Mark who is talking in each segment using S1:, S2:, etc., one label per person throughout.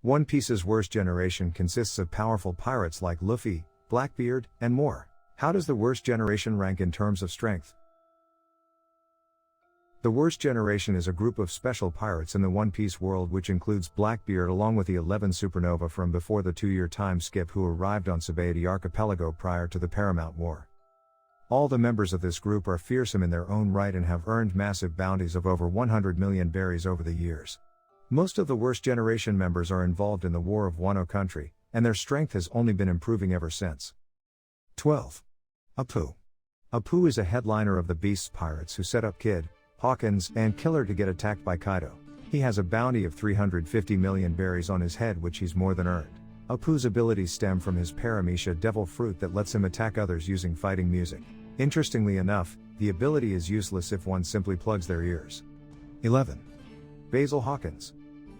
S1: One Piece's worst generation consists of powerful pirates like Luffy, Blackbeard, and more. How does the worst generation rank in terms of strength? The worst generation is a group of special pirates in the One Piece world which includes Blackbeard along with the 11 Supernova from before the 2-year time skip who arrived on Sabaody Archipelago prior to the Paramount War. All the members of this group are fearsome in their own right and have earned massive bounties of over 100 million berries over the years. Most of the worst generation members are involved in the War of Wano country, and their strength has only been improving ever since. 12. Appo. Appo is a headliner of the Beast's pirates who set up Kid, Hawkins, and Killer to get attacked by Kaido. He has a bounty of 350 million berries on his head which he's more than earned. Appo's abilities stem from his Paramecia devil fruit that lets him attack others using fighting music. Interestingly enough, the ability is useless if one simply plugs their ears. 11. Basil Hawkins.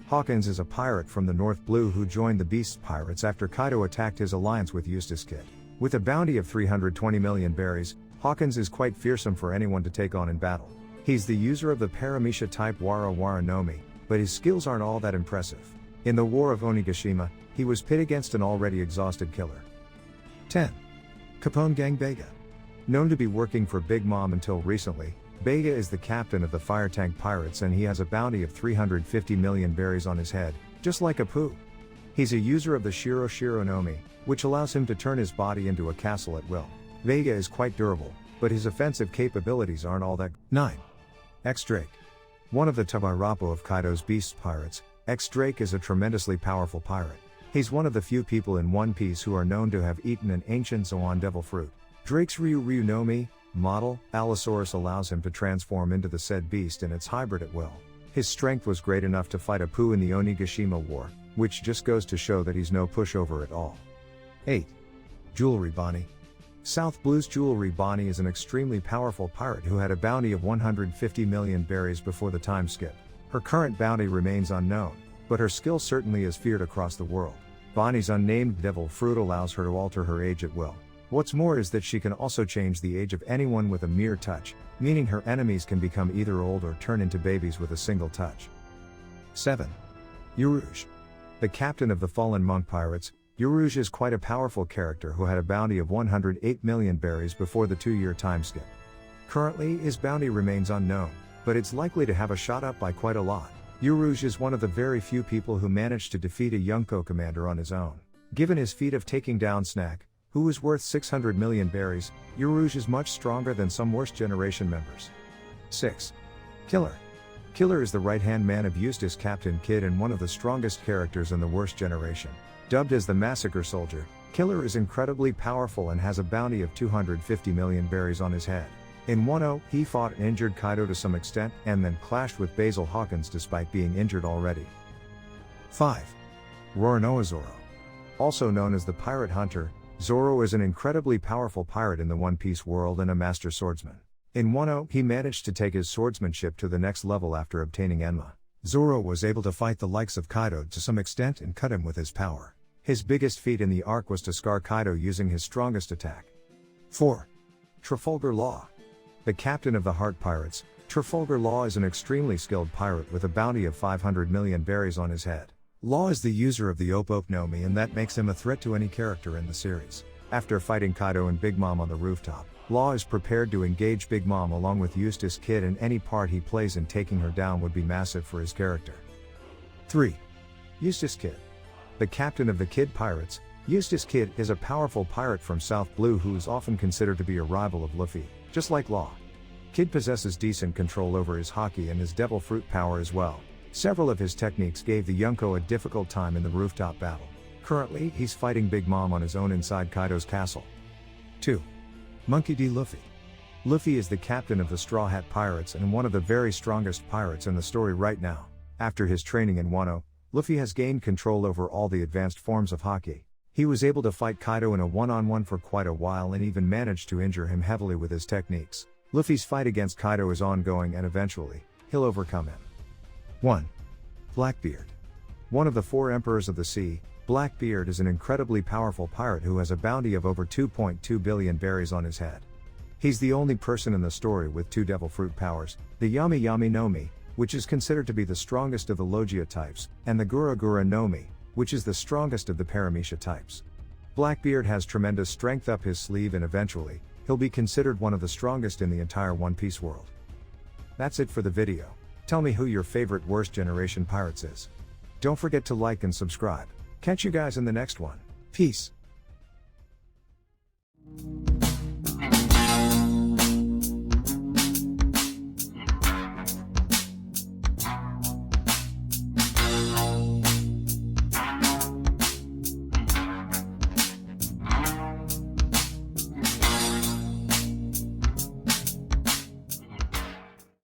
S1: Hawkins is a pirate from the North Blue who joined the Beast's pirates after Kaido attacked his alliance with Eutass Kid. With a bounty of 320 million berries, Hawkins is quite fearsome for anyone to take on in battle. He's the user of the Paramecia type Wara no Mi, but his skills aren't all that impressive. In the War of Onigashima, he was pit against an already exhausted Killer. 10. Capone Gang Bege. Known to be working for Big Mom until recently, Bege is the captain of the Fire Tank Pirates and he has a bounty of 350 million berries on his head, just like Appo. He's a user of the Shiro no Mi, which allows him to turn his body into a castle at will. Bege is quite durable, but his offensive capabilities aren't all that. 9. X-Drake. One of the Tabirapo of Kaido's Beast pirates, X-Drake is a tremendously powerful pirate. He's one of the few people in One Piece who are known to have eaten an ancient Zoan devil fruit. Drake's Ryu no Mi model, Allosaurus, allows him to transform into the said beast and its hybrid at will. His strength was great enough to fight Appo in the Onigashima War, which just goes to show that he's no pushover at all. 8. Jewelry Bonney. South Blue's Jewelry Bonney is an extremely powerful pirate who had a bounty of 150 million berries before the time skip. Her current bounty remains unknown, but her skill certainly is feared across the world. Bonnie's unnamed devil fruit allows her to alter her age at will. What's more is that she can also change the age of anyone with a mere touch, meaning her enemies can become either old or turn into babies with a single touch. 7. Urouge. The captain of the Fallen Monk Pirates, Urouge is quite a powerful character who had a bounty of 108 million berries before the 2-year time skip. Currently, his bounty remains unknown, but it's likely to have a shot up by quite a lot. Urouge is one of the very few people who managed to defeat a Yonko commander on his own. Given his feat of taking down Snack, who is worth 600 million berries, Urouge is much stronger than some worst generation members. 6. Killer. Killer is the right-hand man of Eutass Kid and one of the strongest characters in the worst generation. Dubbed as the Massacre Soldier, Killer is incredibly powerful and has a bounty of 250 million berries on his head. In Wano, he fought and injured Kaido to some extent and then clashed with Basil Hawkins despite being injured already. 5. Roronoa Zoro. Also known as the Pirate Hunter, Zoro is an incredibly powerful pirate in the One Piece world and a master swordsman. In Wano, he managed to take his swordsmanship to the next level after obtaining Enma. Zoro was able to fight the likes of Kaido to some extent and cut him with his power. His biggest feat in the arc was to scar Kaido using his strongest attack. 4. Traflagar Law. The captain of the Heart Pirates, Traflagar Law is an extremely skilled pirate with a bounty of 500 million berries on his head. Law is the user of the Oppo no Mi and that makes him a threat to any character in the series. After fighting Kaido and Big Mom on the rooftop, Law is prepared to engage Big Mom along with Eutass Kid and any part he plays in taking her down would be massive for his character. 3. Eutass Kid. The captain of the Kid Pirates, Eutass Kid is a powerful pirate from South Blue who is often considered to be a rival of Luffy, just like Law. Kid possesses decent control over his haki and his devil fruit power as well. Several of his techniques gave the Yonko a difficult time in the rooftop battle. Currently, he's fighting Big Mom on his own inside Kaido's castle. 2. Monkey D. Luffy. Luffy is the captain of the Straw Hat Pirates and one of the very strongest pirates in the story right now. After his training in Wano, Luffy has gained control over all the advanced forms of haki. He was able to fight Kaido in a one-on-one for quite a while and even managed to injure him heavily with his techniques. Luffy's fight against Kaido is ongoing and eventually, he'll overcome him. 1. Blackbeard. One of the 4 Emperors of the Sea, Blackbeard is an incredibly powerful pirate who has a bounty of over 2.2 billion berries on his head. He's the only person in the story with 2 devil fruit powers, the Yami no Mi, which is considered to be the strongest of the Logia types, and the Gura no Mi, which is the strongest of the Paramecia types. Blackbeard has tremendous strength up his sleeve and eventually, he'll be considered one of the strongest in the entire One Piece world. That's it for the video. Tell me who your favorite worst generation pirates is. Don't forget to like and subscribe. Catch you guys in the next one. Peace.